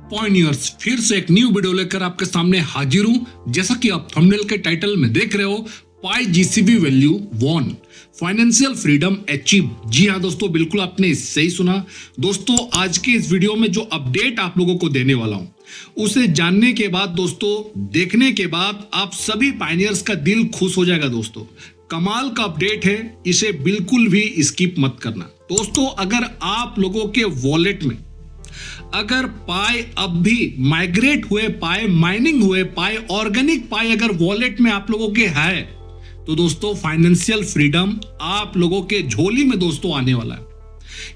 पॉइनियर्स फिर से एक न्यू वीडियो लेकर आपके सामने हाजिर हूं। जैसा कि आप थंबनेल के टाइटल में देख रहे हो, Pi GCV value won, financial freedom achieve. जी हाँ दोस्तों, बिल्कुल आपने सही सुना। दोस्तों आज के इस वीडियो में जो अपडेट आप लोगों को देने वाला हूं, उसे जानने के बाद दोस्तों, देखने के बाद आप सभी पायनियर्स का दिल खुश हो जाएगा। दोस्तों कमाल का अपडेट है, इसे बिल्कुल भी स्किप मत करना। दोस्तों अगर आप लोगों के वॉलेट में अगर पाई अब भी माइग्रेट हुए पाए, माइनिंग हुए पाए, ऑर्गेनिक पाए अगर वॉलेट में आप लोगों के है, तो दोस्तों फाइनेंशियल फ्रीडम आप लोगों के झोली में दोस्तों आने वाला है।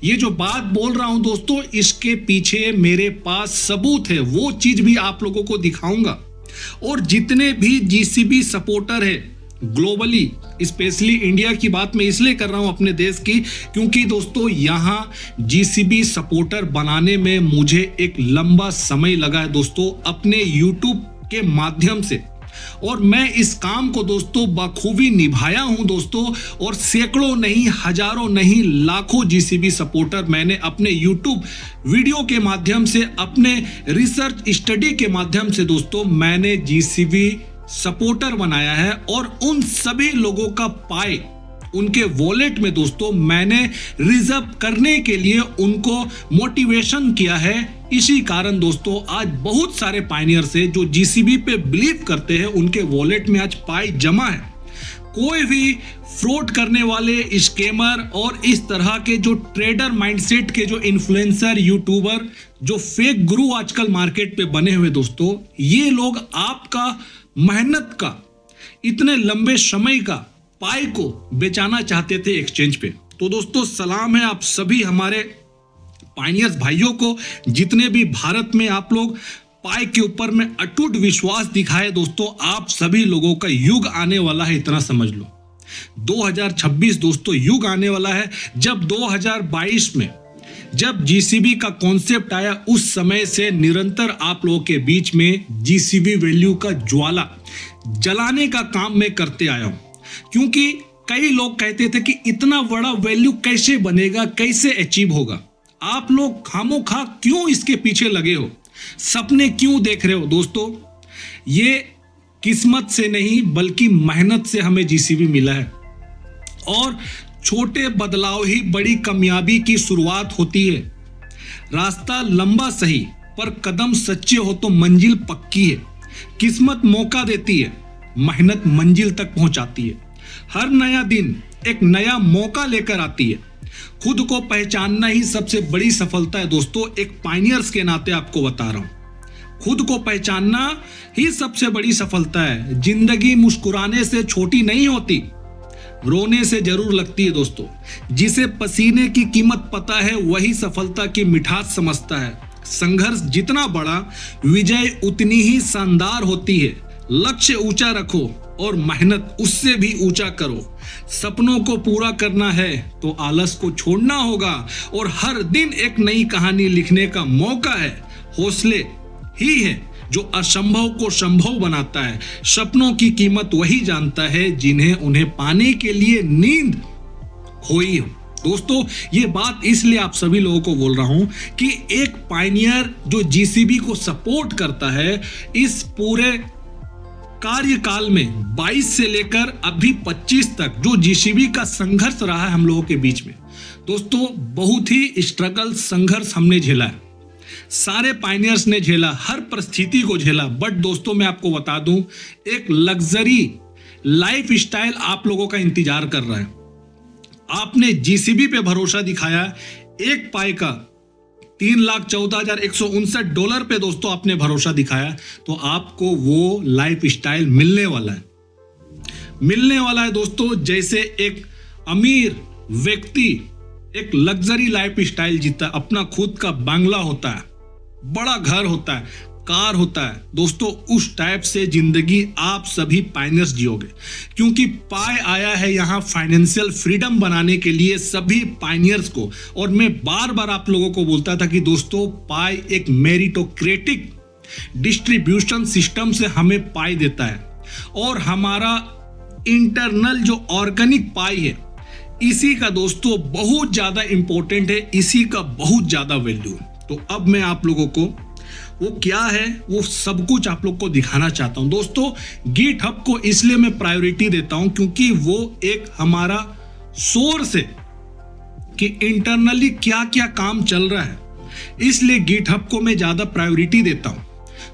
ये जो बात बोल रहा हूं दोस्तों, इसके पीछे मेरे पास सबूत है, वो चीज भी आप लोगों को दिखाऊंगा। और जितने भी जीसीबी सपोर्टर है ग्लोबली, स्पेशली इंडिया की बात मैं इसलिए कर रहा हूं अपने देश की, क्योंकि दोस्तों यहां जीसीबी सपोर्टर बनाने में मुझे एक लंबा समय लगा है दोस्तों, अपने यूट्यूब के माध्यम से। और मैं इस काम को दोस्तों बखूबी निभाया हूं दोस्तों, और सैकड़ों नहीं, हजारों नहीं, लाखों जीसीबी सपोर्टर मैंने अपने यूट्यूब वीडियो के माध्यम से, अपने रिसर्च स्टडी के माध्यम से दोस्तों मैंने जीसीबी सपोर्टर बनाया है। और उन सभी लोगों का पाई उनके वॉलेट में दोस्तों मैंने रिजर्व करने के लिए उनको मोटिवेशन किया है। इसी कारण दोस्तों आज बहुत सारे पायनियर्स हैं जो जीसीबी पे बिलीव करते हैं, उनके वॉलेट में आज पाई जमा है। कोई भी फ्रॉड करने वाले स्कैमर और इस तरह के जो ट्रेडर माइंडसेट के जो इन्फ्लुएंसर, यूट्यूबर, जो फेक गुरु आजकल मार्केट पे बने हुए दोस्तों, ये लोग आपका मेहनत का, इतने लंबे समय का पाई को बेचाना चाहते थे एक्सचेंज पे। तो दोस्तों सलाम है आप सभी हमारे पायनियर्स भाइयों को, जितने भी भारत में आप लोग पाई के ऊपर में अटूट विश्वास दिखाए। दोस्तों आप सभी लोगों का युग आने वाला है, इतना समझ लो। 2026 दोस्तों युग आने वाला है। जब 2022 में जब जीसीबी का कॉन्सेप्ट आया, उस समय से निरंतर आप लोगों के बीच में जीसीबी वैल्यू का ज्वाला जलाने का काम मैं करते आया हूं। क्योंकि कई लोग कहते थे कि इतना बड़ा वैल्यू कैसे बनेगा, कैसे अचीव होगा, आप लोग खामोखा क्यों इसके पीछे लगे हो, सपने क्यों देख रहे हो। दोस्तों ये किस्मत से नहीं बल्कि मेहनत से हमें जीसीबी मिला है। और छोटे बदलाव ही बड़ी कामयाबी की शुरुआत होती है। रास्ता लंबा सही पर कदम सच्चे हो तो मंजिल पक्की है। किस्मत मौका देती है, मेहनत मंजिल तक पहुंचाती है। हर नया दिन एक नया मौका लेकर आती है। खुद को पहचानना ही सबसे बड़ी सफलता है दोस्तों, एक पायनियर्स के नाते आपको बता रहा हूं। खुद को पहचानना ही सबसे बड़ी सफलता है। जिंदगी मुस्कुराने से छोटी नहीं होती, रोने से जरूर लगती है दोस्तों। जिसे पसीने की कीमत पता है वही सफलता की मिठास समझता है। संघर्ष जितना बड़ा, विजय उतनी ही शानदार होती है। लक्ष्य ऊंचा रखो और मेहनत उससे भी ऊंचा करो। सपनों को पूरा करना है तो आलस को छोड़ना होगा, और हर दिन एक नई कहानी लिखने का मौका है। हौसले ही है जो असंभव को संभव बनाता है। सपनों की कीमत वही जानता है जिन्हें उन्हें पाने के लिए नींद खोई हो। दोस्तों ये बात इसलिए आप सभी लोगों को बोल रहा हूं कि एक पायनियर जो जीसीबी को सपोर्ट करता है, इस पूरे कार्यकाल में 22 से लेकर अभी 25 तक जो जीसीबी का संघर्ष रहा है हम लोगों के बीच में, दोस्तों बहुत ही स्ट्रगल, संघर्ष हमने झेला है। सारे पायनियर्स ने झेला, हर परिस्थिति को झेला। बट दोस्तों मैं आपको बता दूं, एक लग्जरी लाइफ स्टाइल आप लोगों का इंतजार कर रहा है। आपने जीसीबी पे भरोसा दिखाया, एक पाई का $3,14,159 पे दोस्तों आपने भरोसा दिखाया, तो आपको वो लाइफ स्टाइल मिलने वाला है। मिलने वाला है दोस्तों, जैसे एक अमीर व्यक्ति एक लग्जरी लाइफ स्टाइल जीता, अपना खुद का बंगला होता है, बड़ा घर होता है, कार होता है दोस्तों, उस टाइप से जिंदगी आप सभी पायनियर्स जियोगे। क्योंकि पाई आया है यहाँ फाइनेंशियल फ्रीडम बनाने के लिए सभी पायनियर्स को। और मैं बार बार आप लोगों को बोलता था कि दोस्तों पाई एक मेरिटोक्रेटिक डिस्ट्रीब्यूशन सिस्टम से हमें पाई देता है, और हमारा इंटरनल जो ऑर्गेनिक पाई है, इसी का दोस्तों बहुत ज्यादा इंपॉर्टेंट है, इसी का बहुत ज्यादा वैल्यू है। तो अब मैं आप लोगों को वो क्या है, वो सब कुछ आप लोग को दिखाना चाहता हूं। दोस्तों गिटहब को इसलिए मैं प्रायोरिटी देता हूं क्योंकि वो एक हमारा सोर्स है कि इंटरनली क्या क्या काम चल रहा है, इसलिए गिटहब को मैं ज्यादा प्रायोरिटी देता हूं।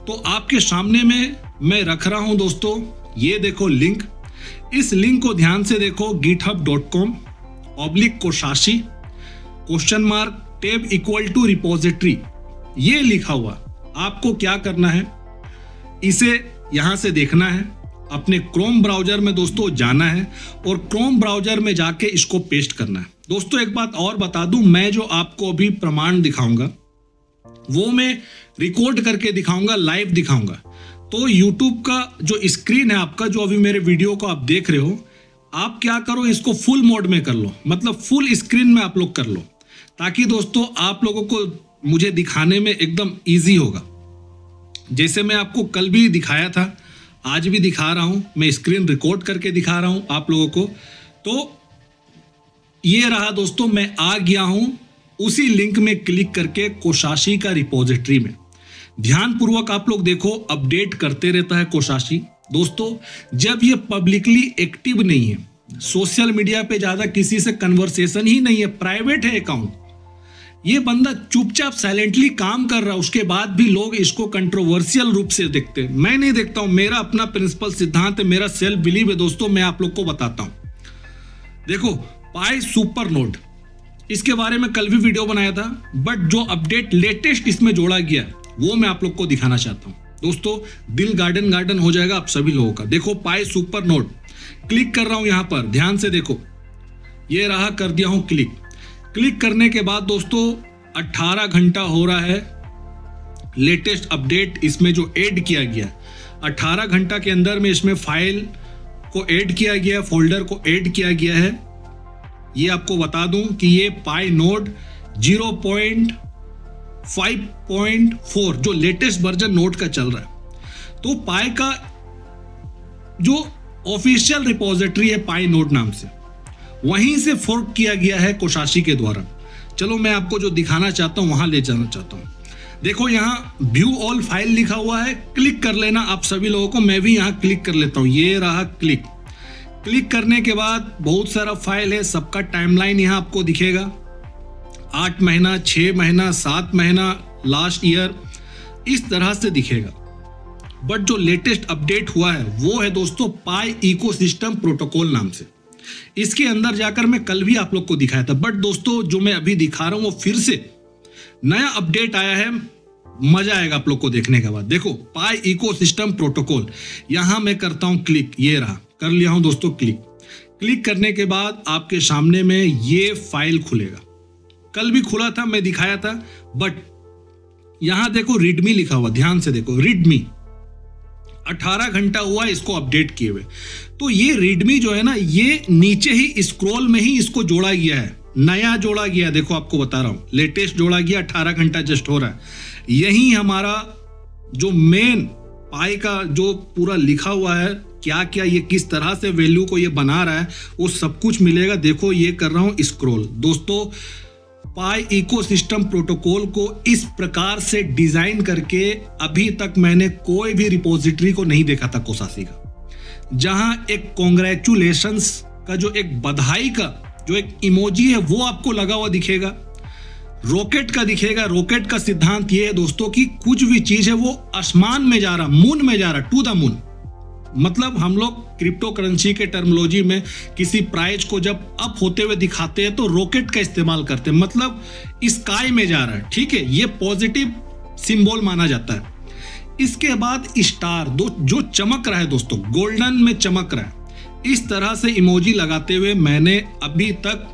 तो आपके सामने में मैं रख रहा हूं दोस्तों, ये देखो लिंक, इस लिंक को ध्यान से देखो, github.com/Koshashi tab equal to repository, ये लिखा हुआ। आपको क्या करना है, इसे यहां से देखना है, अपने क्रोम ब्राउजर में दोस्तों जाना है और क्रोम ब्राउजर में जाके इसको पेस्ट करना है। दोस्तों एक बात और बता दूं, मैं जो आपको अभी प्रमाण दिखाऊंगा वो मैं रिकॉर्ड करके दिखाऊंगा, लाइव दिखाऊंगा। तो YouTube का जो स्क्रीन है आपका, जो अभी मेरे वीडियो को आप देख रहे हो, आप क्या करो, इसको फुल मोड में कर लो, मतलब फुल स्क्रीन में आप लोग कर लो, ताकि दोस्तों आप लोगों को मुझे दिखाने में एकदम इजी होगा। जैसे मैं आपको कल भी दिखाया था, आज भी दिखा रहा हूं, मैं स्क्रीन रिकॉर्ड करके दिखा रहा हूं आप लोगों को। तो ये रहा दोस्तों, मैं आ गया हूं उसी लिंक में क्लिक करके कोशाशी का रिपोजिटरी में। ध्यानपूर्वक आप लोग देखो, अपडेट करते रहता है कोशाशी। दोस्तों जब ये पब्लिकली एक्टिव नहीं है, सोशल मीडिया पे ज्यादा किसी से कन्वर्सेशन ही नहीं है, प्राइवेट है अकाउंट, ये बंदा चुपचाप साइलेंटली काम कर रहा है, उसके बाद भी लोग इसको कंट्रोवर्शियल रूप से देखते हैं। मैं नहीं देखता हूं, मेरा अपना प्रिंसिपल सिद्धांत है, मेरा सेल्फ बिलीव है दोस्तों, मैं आप लोग को बताता हूं। देखो पाई सुपर नोड, इसके बारे में कल भी वीडियो बनाया था, बट जो अपडेट लेटेस्ट इसमें जोड़ा गया वो मैं आप लोग को दिखाना चाहता हूं। दोस्तों दिल गार्डन हो जाएगा आप सभी लोगों का। देखो पाई सुपर नोड, क्लिक कर रहा हूं यहां पर, ध्यान से देखो, ये रहा, कर दिया हूं क्लिक। क्लिक करने के बाद दोस्तों 18 घंटा हो रहा है, लेटेस्ट अपडेट इसमें जो ऐड किया गया, 18 घंटा के अंदर में इसमें फाइल को ऐड किया गया, फोल्डर को ऐड किया गया है। ये आपको बता दूं कि ये पाई नोड 0.5.4 जो लेटेस्ट वर्जन नोड का चल रहा है। तो पाई का जो ऑफिशियल रिपोजिटरी है पाई नोड नाम से, वहीं से फोर्क किया गया है कोशाशी के द्वारा। चलो मैं आपको जो दिखाना चाहता हूं वहां ले जाना चाहता हूं। देखो यहां व्यू ऑल फाइल लिखा हुआ है, क्लिक कर लेना आप सभी लोगों को, मैं भी यहां क्लिक कर लेता हूं। ये रहा क्लिक। क्लिक करने के बाद बहुत सारा फाइल है, सबका टाइमलाइन यहां आपको दिखेगा, 8 महीना, 6 महीना, 7 महीना, लास्ट ईयर, इस तरह से दिखेगा। बट जो लेटेस्ट अपडेट हुआ है वो है दोस्तों पाई इकोसिस्टम प्रोटोकॉल नाम से। इसके अंदर जाकर मैं कल भी आप लोग को दिखाया था, बट दोस्तों जो मैं अभी दिखा रहा हूं वो फिर से नया अपडेट आया है, मजा आएगा आप लोग को देखने के बाद। देखो पाई इकोसिस्टम प्रोटोकॉल, यहां मैं करता हूं क्लिक, ये रहा, कर लिया हूं दोस्तों क्लिक। क्लिक करने के बाद आपके सामने में ये फाइल खुलेगा, कल भी खुला था, मैं दिखाया था, बट यहां देखो रीडमी लिखा हुआ, ध्यान से देखो रीडमी, 18 घंटा हुआ इसको अपडेट किए हुए। तो ये रीडमी जो है ना, ये नीचे ही स्क्रॉल में ही इसको जोड़ा गया है, नया जोड़ा गया, देखो आपको बता रहा हूं, लेटेस्ट जोड़ा गया, 18 घंटा जस्ट हो रहा है। यही हमारा जो मेन पाई का जो पूरा लिखा हुआ है, क्या क्या ये किस तरह से वैल्यू को ये बना रहा है, वो सब कुछ मिलेगा। देखो ये कर रहा हूं स्क्रॉल। दोस्तों पाई इकोसिस्टम प्रोटोकॉल को इस प्रकार से डिजाइन करके अभी तक मैंने कोई भी रिपोजिटरी को नहीं देखा था कोशाशी का, जहां एक कॉन्ग्रेचुलेशंस का जो एक बधाई का जो एक इमोजी है वो आपको लगा हुआ दिखेगा, रॉकेट का दिखेगा। रॉकेट का सिद्धांत ये है दोस्तों कि कुछ भी चीज है वो आसमान में जा रहा, मून में जा रहा, टू द मून। मतलब हम लोग क्रिप्टो करेंसी के टर्मिनोलॉजी में किसी प्राइस को जब अप होते हुए दिखाते हैं तो रॉकेट का इस्तेमाल करते हैं, मतलब स्काई में जा रहा है, ठीक है, ये पॉजिटिव सिंबल माना जाता है। इसके बाद स्टार जो चमक रहा है दोस्तों, गोल्डन में चमक रहा है, इस तरह से इमोजी लगाते हुए मैंने अभी तक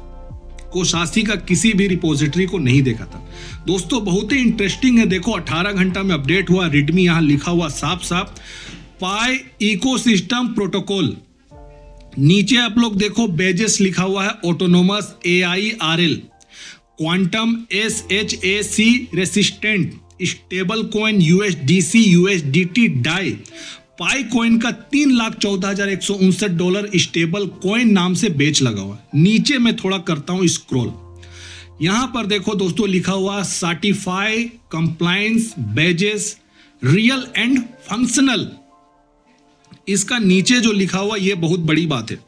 कोशाशी का किसी भी रिपोजिटरी को नहीं देखा था। दोस्तों बहुत ही इंटरेस्टिंग है, देखो 18 घंटा में अपडेट हुआ, रीडमी यहां लिखा हुआ साफ साफ, पाई इकोसिस्टम प्रोटोकॉल। नीचे आप लोग देखो बेजेस लिखा हुआ है, autonomous AIRL, quantum SHAC resistant, stable coin USDC USDT Dai, Pi coin का $3,14,159 स्टेबल कॉइन नाम से बेच लगा हुआ है। नीचे मैं थोड़ा करता हूं स्क्रॉल, यहां पर देखो दोस्तों लिखा हुआ certify compliance badges real and functional. इसका नीचे जो लिखा हुआ ये बहुत बड़ी बात है।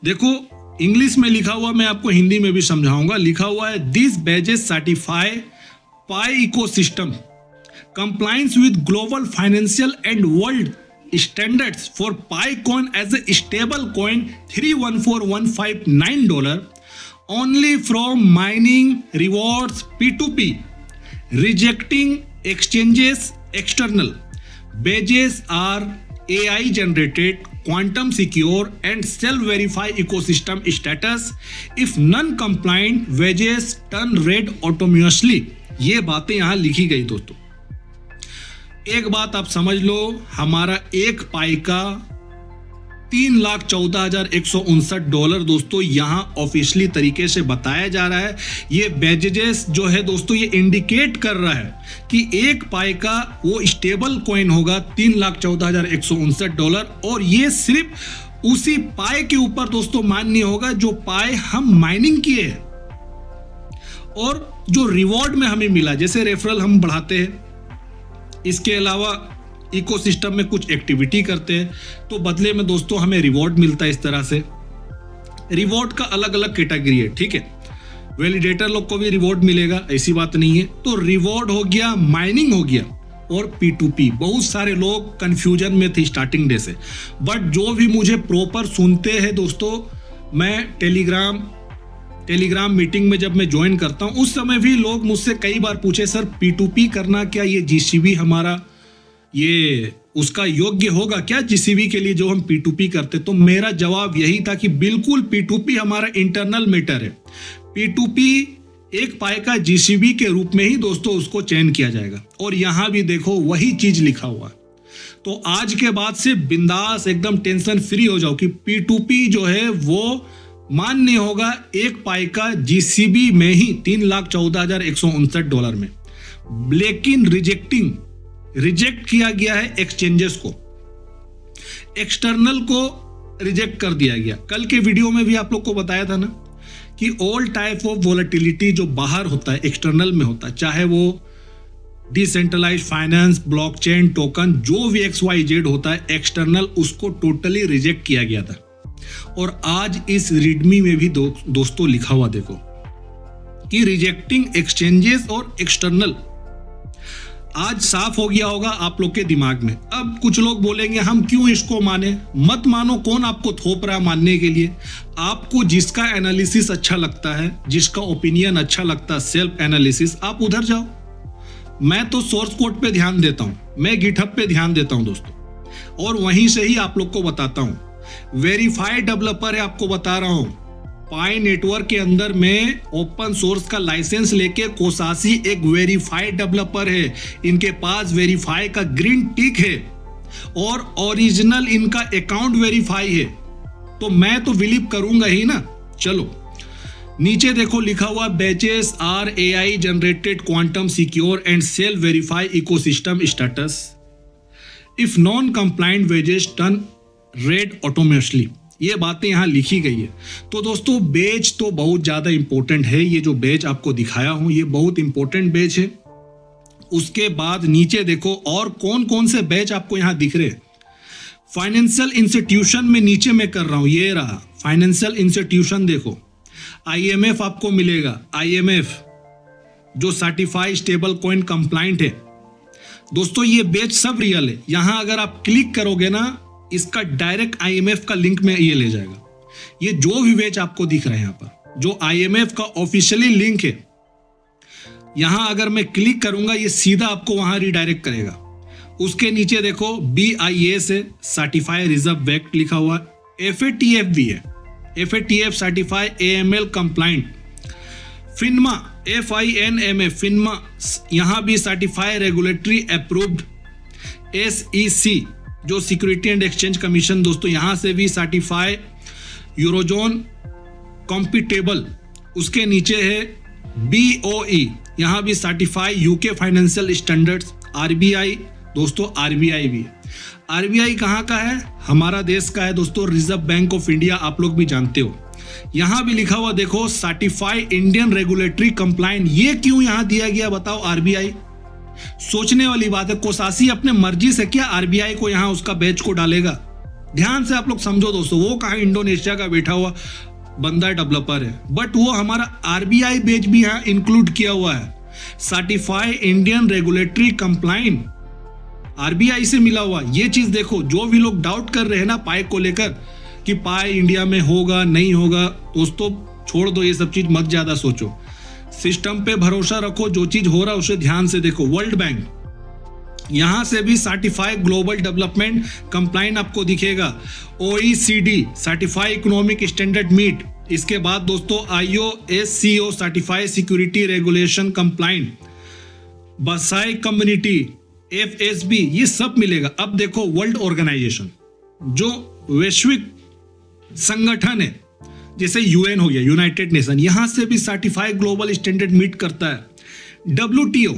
देखो इंग्लिश में लिखा हुआ, मैं आपको हिंदी में भी समझाऊंगा। लिखा हुआ है this badges certify Pi ecosystem compliance with global financial and world standards for Pi coin as a stable coin $314,159 only from mining rewards P2P, rejecting exchanges external. Badges are AI generated, quantum secure and self-verify ecosystem status. If non-compliant badges turn red autonomously. ये बातें यहां लिखी गई दोस्तों। एक बात आप समझ लो, हमारा एक पाई का $3,14,159 दोस्तों यहां ऑफिशियली तरीके से बताया जा रहा है। ये बैजेस जो है दोस्तों ये इंडिकेट कर रहा है कि एक पाई का वो स्टेबल कॉइन होगा $3,14,159 और ये सिर्फ उसी पाई के ऊपर दोस्तों मान्य होगा जो पाई हम माइनिंग किए हैं और जो रिवॉर्ड में हमें मिला, जैसे रेफरल हम बढ़ाते हैं, इसके अलावा इकोसिस्टम में कुछ एक्टिविटी करते हैं तो बदले में दोस्तों हमें रिवॉर्ड मिलता है। इस तरह से रिवॉर्ड का अलग अलग कैटेगरी है, ठीक है। वैलिडेटर लोग को भी रिवॉर्ड मिलेगा, ऐसी बात नहीं है। तो रिवॉर्ड हो गया, माइनिंग हो गया और P2P। बहुत सारे लोग कंफ्यूजन में थे स्टार्टिंग डे से, बट जो भी मुझे प्रॉपर सुनते हैं दोस्तों, मैं टेलीग्राम मीटिंग में जब मैं ज्वाइन करता हूं उस समय भी लोग मुझसे कई बार पूछे सर P2P करना क्या ये GCV हमारा ये उसका योग्य होगा क्या GCV के लिए जो हम P2P करते। तो मेरा जवाब यही था कि बिल्कुल P2P हमारा इंटरनल मैटर है। P2P एक पाई का GCV के रूप में ही दोस्तों उसको चयन किया जाएगा और यहां भी देखो वही चीज लिखा हुआ है। तो आज के बाद से बिंदास एकदम टेंशन फ्री हो जाओ कि P2P जो है वो मान्य होगा एक पाई का GCV में ही $3,14,159 में, लेकिन रिजेक्ट किया गया है एक्सचेंजेस को, एक्सटर्नल को रिजेक्ट कर दिया गया। कल के वीडियो में भी आप लोग को बताया था ना कि ऑल टाइप ऑफ वोलेटिलिटी जो बाहर होता है एक्सटर्नल में होता है, चाहे वो डिसेंट्रलाइज्ड फाइनेंस, ब्लॉकचेन, टोकन, जो भी XYZ होता है एक्सटर्नल, उसको टोटली रिजेक्ट किया गया था। और आज इस रीडमी में भी दोस्तों लिखा हुआ देखो कि रिजेक्टिंग एक्सचेंजेस और एक्सटर्नल। आज साफ हो गया होगा आप लोग के दिमाग में। अब कुछ लोग बोलेंगे हम क्यों इसको माने, मत मानो, कौन आपको थोप रहा है मानने के लिए। आपको जिसका एनालिसिस अच्छा लगता है, जिसका ओपिनियन अच्छा लगता है, सेल्फ एनालिसिस, आप उधर जाओ। मैं तो सोर्स कोड पे ध्यान देता हूं, मैं गिटहब पे ध्यान देता हूं दोस्तों, और वहीं से ही आप लोग को बताता हूं। वेरीफाइड डेवलपर है, आपको बता रहा हूं। पाई नेटवर्क के अंदर में ओपन सोर्स का लाइसेंस लेके कोसासी एक वेरीफाइड डेवलपर है। इनके पास वेरीफाई का ग्रीन टिक है और ओरिजिनल इनका अकाउंट वेरीफाई है, तो मैं तो बिलीव करूंगा ही ना। चलो नीचे देखो लिखा हुआ badges are AI generated quantum secure and self verify ecosystem status if non compliant badges turn red automatically. ये बातें यहां लिखी गई है। तो दोस्तों बैच तो बहुत ज्यादा इंपॉर्टेंट है। ये जो बैच आपको दिखाया हूं ये बहुत इंपॉर्टेंट बैच है। उसके बाद नीचे देखो और कौन कौन से बैच आपको यहां दिख रहे हैं। फाइनेंशियल इंस्टीट्यूशन में नीचे मैं कर रहा हूं, ये रहा फाइनेंशियल इंस्टीट्यूशन। देखो IMF आपको मिलेगा, IMF जो सर्टिफाइड स्टेबल कॉइन कंप्लायंट है। दोस्तों ये बैच सब रियल है। यहां अगर आप क्लिक करोगे ना, इसका डायरेक्ट IMF का लिंक में ये ले जाएगा। ये जो भी बैच आपको दिख रहा है यहाँ पर, जो IMF का ऑफिशियली लिंक है, यहां अगर मैं क्लिक करूंगा ये सीधा आपको वहां रिडायरेक्ट करेगा। उसके नीचे देखो BIS है, सर्टिफाइड रिजर्व बैंक लिखा हुआ। FATF भी है, FATF certified AML compliant. FINMA FINMA FINMA यहां भी सर्टिफाइड रेगुलेटरी अप्रूव्ड। SEC जो सिक्योरिटी एंड एक्सचेंज कमीशन दोस्तों, यहां से भी सर्टिफाइड यूरोजोन कॉम्पिटेबल। उसके नीचे है BOE, यहां भी certified UK financial standards. RBI दोस्तों, RBI भी है। RBI कहां का है? हमारा देश का है दोस्तों, रिजर्व बैंक ऑफ इंडिया, आप लोग भी जानते हो। यहां भी लिखा हुआ देखो सर्टिफाइड इंडियन रेगुलेटरी कंप्लायंट। ये क्यों यहां दिया गया बताओ? आरबीआई, सोचने वाली बात है। कोसासी अपने मर्जी से क्या आरबीआई को यहां उसका बैच को डालेगा? ध्यान से आप लोग समझो दोस्तों, वो कहां इंडोनेशिया का बैठा हुआ बंदा डेवलपर है, बट वो हमारा आरबीआई बैच भी यहां इंक्लूड किया हुआ है। Certified Indian regulatory compliant RBI से मिला हुआ। ये चीज देखो, जो भी लोग डाउट कर रहे हैं ना पाई को लेकर कि पाई इंडिया में होगा नहीं होगा, दोस्तों छोड़ दो ये सब चीज, मत ज्यादा सोचो, सिस्टम पे भरोसा रखो। जो चीज हो रहा है उसे ध्यान से देखो। वर्ल्ड बैंक यहां से भी सर्टिफाइड ग्लोबल डेवलपमेंट कंप्लायंट आपको दिखेगा। OECD certified economic standard meet. इसके बाद दोस्तों IOSCO certified security regulation compliant, बसाई कम्युनिटी, FSB, ये सब मिलेगा। अब देखो वर्ल्ड ऑर्गेनाइजेशन, जो वैश्विक संगठन है जैसे UN हो गया, यूनाइटेड नेशन, यहां से भी सर्टिफाइड ग्लोबल स्टैंडर्ड मीट करता है। WTO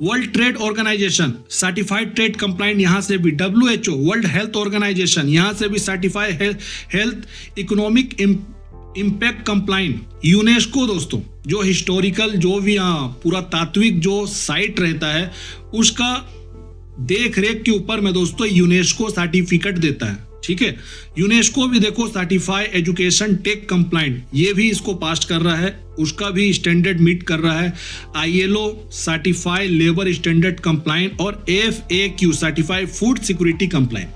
world trade organization certified trade compliant, यहां से भी। WHO वर्ल्ड हेल्थ ऑर्गेनाइजेशन, यहां से भी certified health economic impact compliant. UNESCO दोस्तों, जो हिस्टोरिकल जो भी पूरा तात्विक जो साइट रहता है उसका देख रेख के ऊपर में दोस्तों यूनेस्को सर्टिफिकेट देता है, ठीक है। यूनेस्को भी देखो सर्टिफाइड एजुकेशन टेक कंप्लायंट, ये भी इसको पास कर रहा है, उसका भी स्टैंडर्ड मीट कर रहा है। ILO certified labour standard compliant और FAQ certified food security compliant.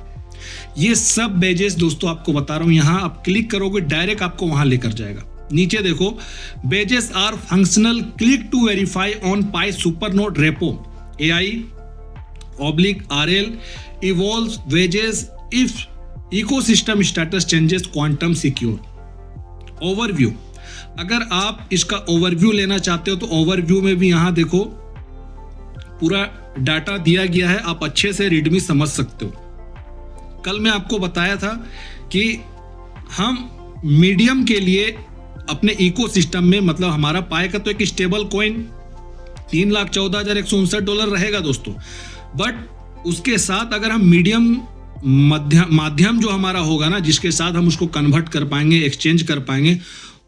ये सब बैजेस दोस्तों आपको बता रहा हूं, यहां आप क्लिक करोगे डायरेक्ट आपको वहां लेकर जाएगा। नीचे देखो badges are functional, click to verify on Pi supernode repo AI/RL evolves wages if ecosystem status changes quantum secure। Overview, अगर आप इसका ओवरव्यू लेना चाहते हो तो ओवरव्यू में भी यहां देखो पूरा डाटा दिया गया है, आप अच्छे से रीडमी समझ सकते हो। कल मैं आपको बताया था कि हम मीडियम के लिए अपने इकोसिस्टम में, मतलब हमारा पाई का तो एक स्टेबल कॉइन $3,14,159 रहेगा दोस्तों, बट उसके साथ अगर हम मीडियम माध्यम जो हमारा होगा ना, जिसके साथ हम उसको कन्वर्ट कर पाएंगे, एक्सचेंज कर पाएंगे,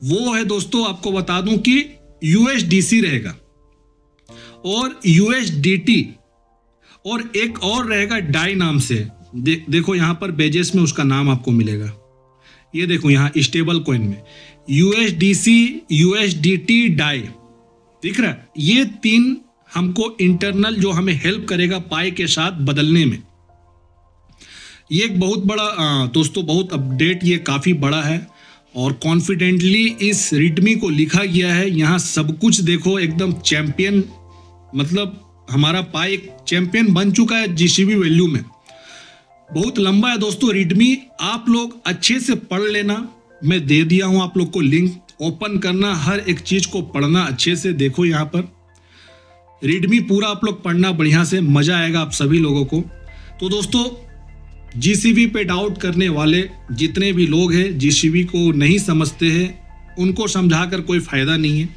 वो है दोस्तों आपको बता दूं कि USDC रहेगा और USDT, और एक और रहेगा डाई नाम से। देखो यहां पर बेजेस में उसका नाम आपको मिलेगा, ये देखो यहां स्टेबल कॉइन में USDC, USDT, डाई दिख रहा है। ये तीन हमको इंटरनल जो हमें हेल्प करेगा पाई के साथ बदलने में। ये एक बहुत बड़ा दोस्तों, बहुत अपडेट, ये काफी बड़ा है और कॉन्फिडेंटली इस रीडमी को लिखा गया है। यहाँ सब कुछ देखो एकदम चैंपियन, मतलब हमारा पाई एक चैंपियन बन चुका है जीसीबी वैल्यू में। बहुत लंबा है दोस्तों रीडमी, आप लोग अच्छे से पढ़ लेना, मैं दे दिया हूं आप लोग को लिंक, ओपन करना, हर एक चीज को पढ़ना अच्छे से। देखो यहाँ पर रीडमी पूरा आप लोग पढ़ना बढ़िया से, मजा आएगा आप सभी लोगों को। तो दोस्तों जीसीबी पे डाउट करने वाले जितने भी लोग हैं, जीसीबी को नहीं समझते हैं, उनको समझाकर कोई फायदा नहीं है।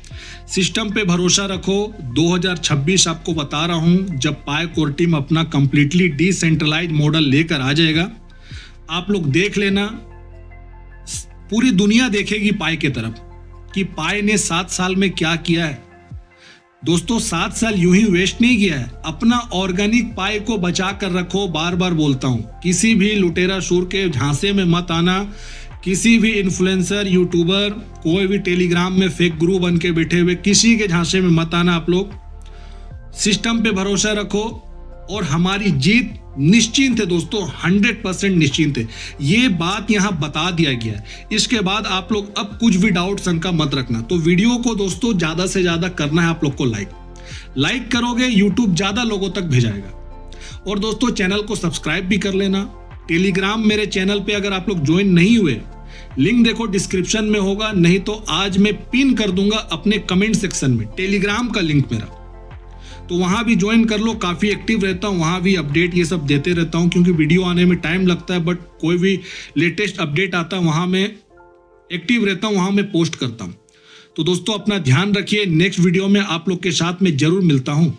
सिस्टम पे भरोसा रखो। 2026 आपको बता रहा हूं, जब पाई कोर टीम अपना कंप्लीटली डिसेंट्रलाइज मॉडल लेकर आ जाएगा, आप लोग देख लेना, पूरी दुनिया देखेगी पाई के तरफ कि पाई ने 7 साल में क्या किया है। दोस्तों 7 साल यूं ही वेस्ट नहीं किया है, अपना ऑर्गेनिक पाई को बचा कर रखो। बार बार बोलता हूं, किसी भी लुटेरा शूर के झांसे में मत आना, किसी भी इन्फ्लुएंसर, यूट्यूबर, कोई भी टेलीग्राम में फेक गुरु बन के बैठे हुए किसी के झांसे में मत आना। आप लोग सिस्टम पे भरोसा रखो और हमारी जीत निश्चिंत है दोस्तों, 100% निश्चिंत है। ये बात यहां बता दिया गया है। इसके बाद आप लोग अब कुछ भी डाउट शंका मत रखना। तो वीडियो को दोस्तों ज्यादा से ज्यादा करना है आप लोग को लाइक करोगे यूट्यूब ज्यादा लोगों तक भेजाएगा। और दोस्तों चैनल को सब्सक्राइब भी कर लेना। टेलीग्राम मेरे चैनल पे अगर आप लोग ज्वाइन नहीं हुए, लिंक देखो डिस्क्रिप्शन में होगा, नहीं तो आज मैं पिन कर दूंगा अपने कमेंट सेक्शन में टेलीग्राम का लिंक मेरा, तो वहां भी ज्वाइन कर लो। काफी एक्टिव रहता हूं, वहां भी अपडेट ये सब देते रहता हूं, क्योंकि वीडियो आने में टाइम लगता है, बट कोई भी लेटेस्ट अपडेट आता है वहां मैं एक्टिव रहता हूं, वहां मैं पोस्ट करता हूं। तो दोस्तों अपना ध्यान रखिए, नेक्स्ट वीडियो में आप लोग के साथ में जरूर मिलता हूं।